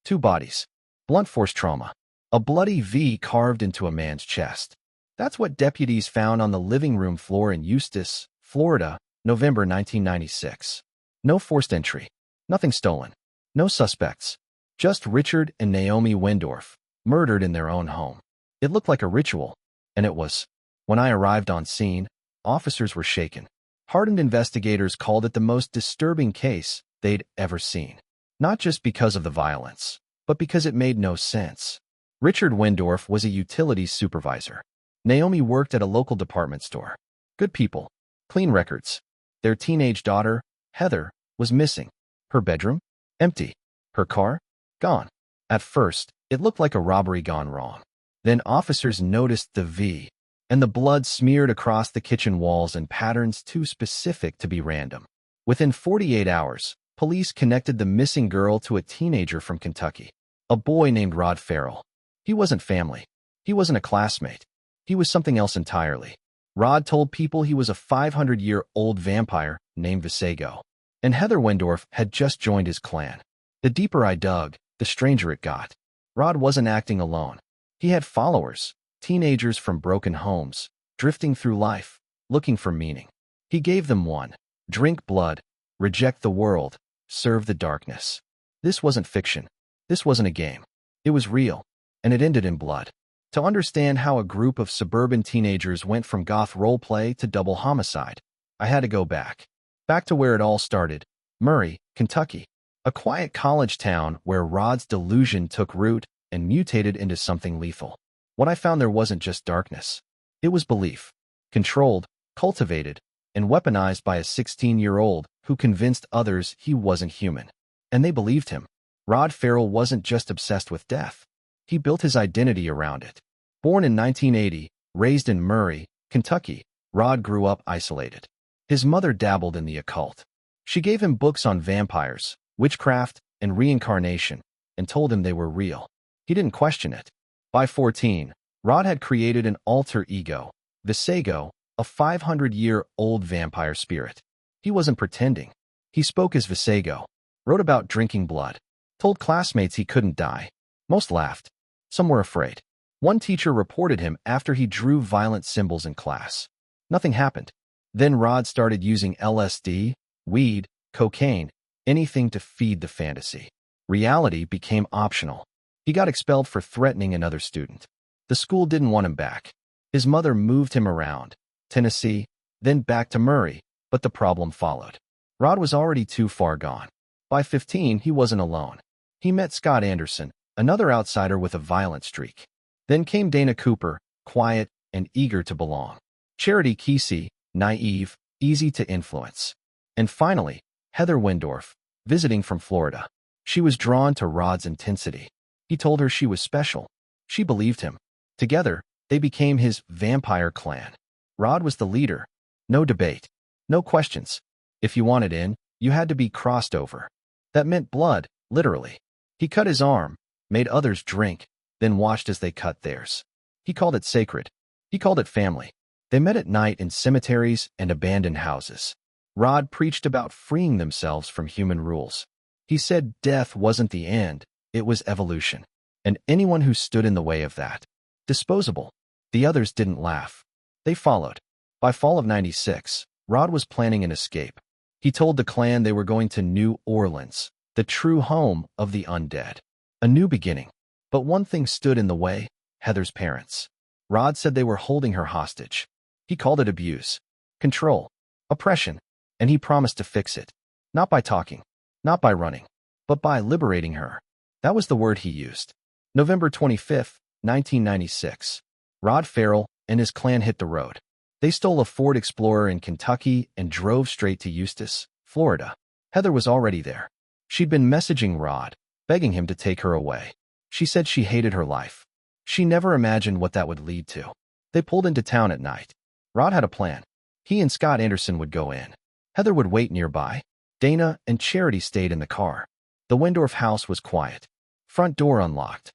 2 bodies. Blunt force trauma. A bloody V carved into a man's chest. That's what deputies found on the living room floor in Eustis, Florida, November 1996. No forced entry. Nothing stolen. No suspects. Just Richard and Naomi Wendorf, murdered in their own home. It looked like a ritual, and it was. When I arrived on scene, officers were shaken. Hardened investigators called it the most disturbing case they'd ever seen. Not just because of the violence, but because it made no sense. Richard Wendorf was a utilities supervisor. Naomi worked at a local department store. Good people. Clean records. Their teenage daughter, Heather, was missing. Her bedroom? Empty. Her car? Gone. At first, it looked like a robbery gone wrong. Then officers noticed the V, and the blood smeared across the kitchen walls in patterns too specific to be random. Within 48 hours, police connected the missing girl to a teenager from Kentucky, a boy named Rod Ferrell. He wasn't family. He wasn't a classmate. He was something else entirely. Rod told people he was a 500-year-old vampire named Vesago, and Heather Wendorf had just joined his clan. The deeper I dug, the stranger it got. Rod wasn't acting alone. He had followers, teenagers from broken homes, drifting through life, looking for meaning. He gave them one: drink blood, reject the world, serve the darkness. This wasn't fiction. This wasn't a game. It was real, and it ended in blood. To understand how a group of suburban teenagers went from goth roleplay to double homicide, I had to go back. Back to where it all started, Murray, Kentucky, a quiet college town where Rod's delusion took root and mutated into something lethal. What I found there wasn't just darkness. It was belief, controlled, cultivated, and weaponized by a 16-year-old who convinced others he wasn't human. And they believed him. Rod Ferrell wasn't just obsessed with death. He built his identity around it. Born in 1980, raised in Murray, Kentucky, Rod grew up isolated. His mother dabbled in the occult. She gave him books on vampires, witchcraft, and reincarnation, and told him they were real. He didn't question it. By 14, Rod had created an alter ego, Vesago, a 500-year-old vampire spirit. He wasn't pretending. He spoke as Vesago, wrote about drinking blood, told classmates he couldn't die. Most laughed. Some were afraid. One teacher reported him after he drew violent symbols in class. Nothing happened. Then Rod started using LSD, weed, cocaine, anything to feed the fantasy. Reality became optional. He got expelled for threatening another student. The school didn't want him back. His mother moved him around, Tennessee, then back to Murray, but the problem followed. Rod was already too far gone. By 15, he wasn't alone. He met Scott Anderson, another outsider with a violent streak. Then came Dana Cooper, quiet and eager to belong. Charity Kesey, naive, easy to influence. And finally, Heather Wendorf, visiting from Florida. She was drawn to Rod's intensity. He told her she was special. She believed him. Together, they became his vampire clan. Rod was the leader. No debate. No questions. If you wanted in, you had to be crossed over. That meant blood, literally. He cut his arm, made others drink, then watched as they cut theirs. He called it sacred. He called it family. They met at night in cemeteries and abandoned houses. Rod preached about freeing themselves from human rules. He said death wasn't the end, it was evolution. And anyone who stood in the way of that, disposable. The others didn't laugh. They followed. By fall of '96, Rod was planning an escape. He told the clan they were going to New Orleans, the true home of the undead. A new beginning. But one thing stood in the way: Heather's parents. Rod said they were holding her hostage. He called it abuse, control, oppression, and he promised to fix it. Not by talking, not by running, but by liberating her. That was the word he used. November 25, 1996. Rod Ferrell and his clan hit the road. They stole a Ford Explorer in Kentucky and drove straight to Eustis, Florida. Heather was already there. She'd been messaging Rod, begging him to take her away. She said she hated her life. She never imagined what that would lead to. They pulled into town at night. Rod had a plan. He and Scott Anderson would go in. Heather would wait nearby. Dana and Charity stayed in the car. The Wendorf house was quiet. Front door unlocked.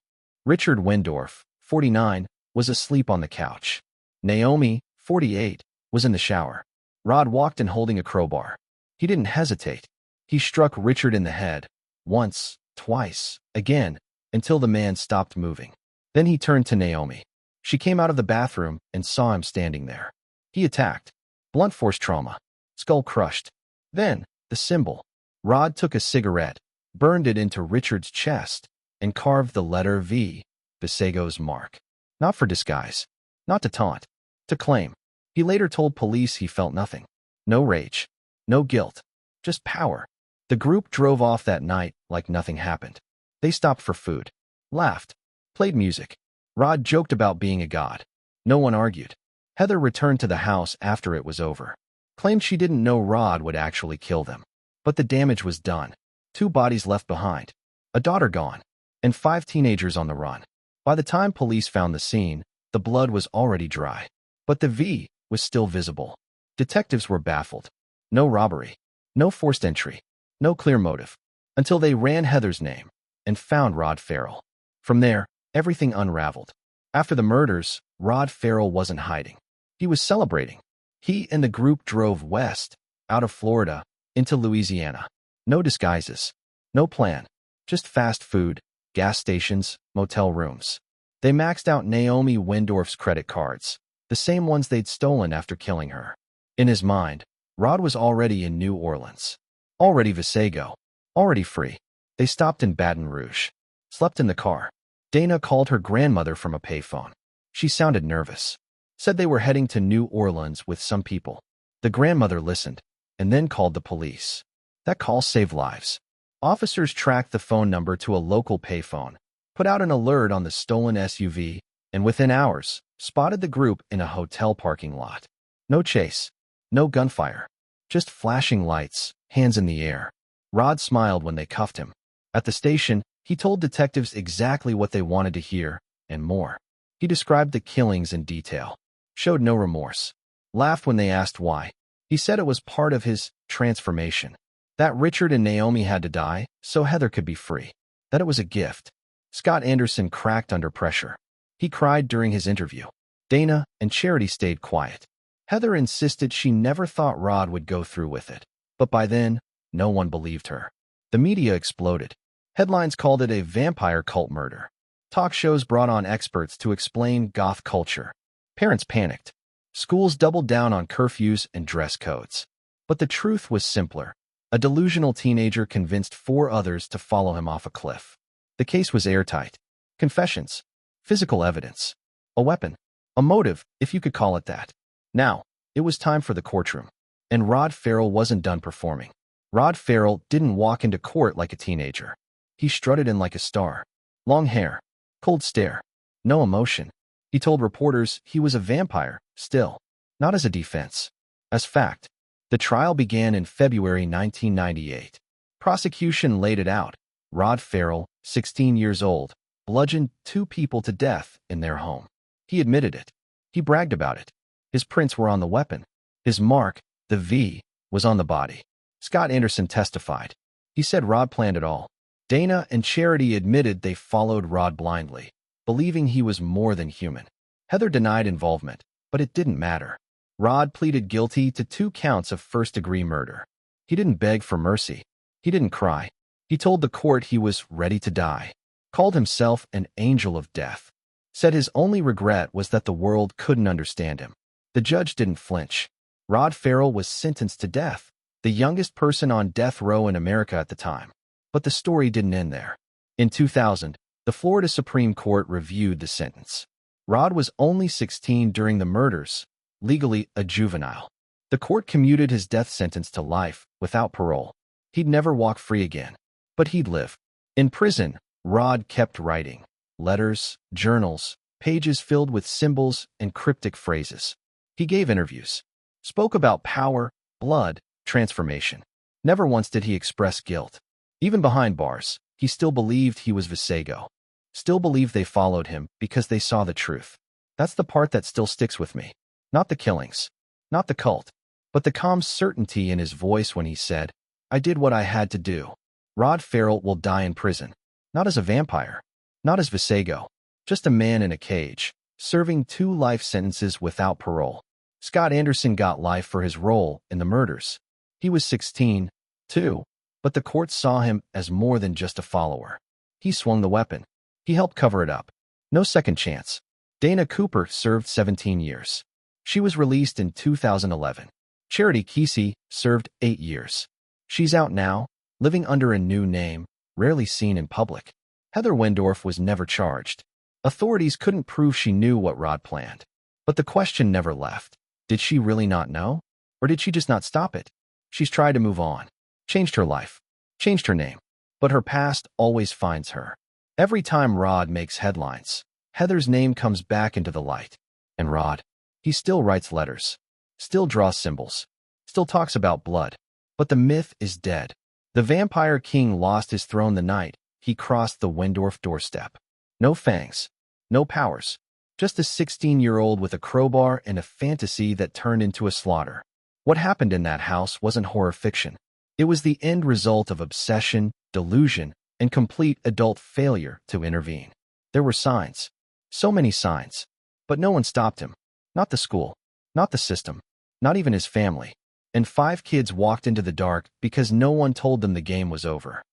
Richard Wendorf, 49, was asleep on the couch. Naomi, 48, was in the shower. Rod walked in holding a crowbar. He didn't hesitate. He struck Richard in the head. Once, twice, again, until the man stopped moving. Then he turned to Naomi. She came out of the bathroom and saw him standing there. He attacked. Blunt force trauma. Skull crushed. Then, the symbol. Rod took a cigarette, burned it into Richard's chest, and carved the letter V, Vesago's mark. Not for disguise. Not to taunt. To claim. He later told police he felt nothing. No rage. No guilt. Just power. The group drove off that night like nothing happened. They stopped for food. Laughed. Played music. Rod joked about being a god. No one argued. Heather returned to the house after it was over. Claimed she didn't know Rod would actually kill them. But the damage was done. 2 bodies left behind. A daughter gone. And 5 teenagers on the run. By the time police found the scene, the blood was already dry. But the V was still visible. Detectives were baffled. No robbery. No forced entry. No clear motive. Until they ran Heather's name and found Rod Ferrell. From there, everything unraveled. After the murders, Rod Ferrell wasn't hiding. He was celebrating. He and the group drove west, out of Florida, into Louisiana. No disguises. No plan. Just fast food, gas stations, motel rooms. They maxed out Naomi Windorf's credit cards, the same ones they'd stolen after killing her. In his mind, Rod was already in New Orleans. Already Vesago. Already free. They stopped in Baton Rouge. Slept in the car. Dana called her grandmother from a payphone. She sounded nervous. Said they were heading to New Orleans with some people. The grandmother listened, and then called the police. That call saved lives. Officers tracked the phone number to a local payphone, put out an alert on the stolen SUV, and within hours, spotted the group in a hotel parking lot. No chase. No gunfire. Just flashing lights, hands in the air. Rod smiled when they cuffed him. At the station, he told detectives exactly what they wanted to hear, and more. He described the killings in detail. Showed no remorse. Laughed when they asked why. He said it was part of his transformation. That Richard and Naomi had to die, so Heather could be free. That it was a gift. Scott Anderson cracked under pressure. He cried during his interview. Dana and Charity stayed quiet. Heather insisted she never thought Rod would go through with it. But by then, no one believed her. The media exploded. Headlines called it a vampire cult murder. Talk shows brought on experts to explain goth culture. Parents panicked. Schools doubled down on curfews and dress codes. But the truth was simpler. A delusional teenager convinced 4 others to follow him off a cliff. The case was airtight. Confessions. Physical evidence. A weapon. A motive, if you could call it that. Now, it was time for the courtroom. And Rod Ferrell wasn't done performing. Rod Ferrell didn't walk into court like a teenager. He strutted in like a star. Long hair. Cold stare. No emotion. He told reporters he was a vampire, still. Not as a defense. As fact. The trial began in February 1998. Prosecution laid it out. Rod Ferrell, 16 years old, bludgeoned 2 people to death in their home. He admitted it. He bragged about it. His prints were on the weapon. His mark, the V, was on the body. Scott Anderson testified. He said Rod planned it all. Dana and Charity admitted they followed Rod blindly, believing he was more than human. Heather denied involvement, but it didn't matter. Rod pleaded guilty to 2 counts of first-degree murder. He didn't beg for mercy. He didn't cry. He told the court he was ready to die. Called himself an angel of death. Said his only regret was that the world couldn't understand him. The judge didn't flinch. Rod Ferrell was sentenced to death, the youngest person on death row in America at the time. But the story didn't end there. In 2000, the Florida Supreme Court reviewed the sentence. Rod was only 16 during the murders, legally a juvenile. The court commuted his death sentence to life, without parole. He'd never walk free again. But he'd live. In prison, Rod kept writing. Letters, journals, pages filled with symbols and cryptic phrases. He gave interviews. Spoke about power, blood, transformation. Never once did he express guilt. Even behind bars, he still believed he was Vesago. Still believed they followed him because they saw the truth. That's the part that still sticks with me. Not the killings. Not the cult. But the calm certainty in his voice when he said, "I did what I had to do." Rod Ferrell will die in prison. Not as a vampire. Not as Vesago. Just a man in a cage, serving 2 life sentences without parole. Scott Anderson got life for his role in the murders. He was 16, too, but the court saw him as more than just a follower. He swung the weapon. He helped cover it up. No second chance. Dana Cooper served 17 years. She was released in 2011. Charity Kesey served 8 years. She's out now, living under a new name, rarely seen in public. Heather Wendorf was never charged. Authorities couldn't prove she knew what Rod planned. But the question never left. Did she really not know? Or did she just not stop it? She's tried to move on. Changed her life. Changed her name. But her past always finds her. Every time Rod makes headlines, Heather's name comes back into the light. And Rod, he still writes letters. Still draws symbols. Still talks about blood. But the myth is dead. The vampire king lost his throne the night he crossed the Wendorf doorstep. No fangs. No powers. Just a 16-year-old with a crowbar and a fantasy that turned into a slaughter. What happened in that house wasn't horror fiction. It was the end result of obsession, delusion, and complete adult failure to intervene. There were signs. So many signs. But no one stopped him. Not the school. Not the system. Not even his family. And 5 kids walked into the dark because no one told them the game was over.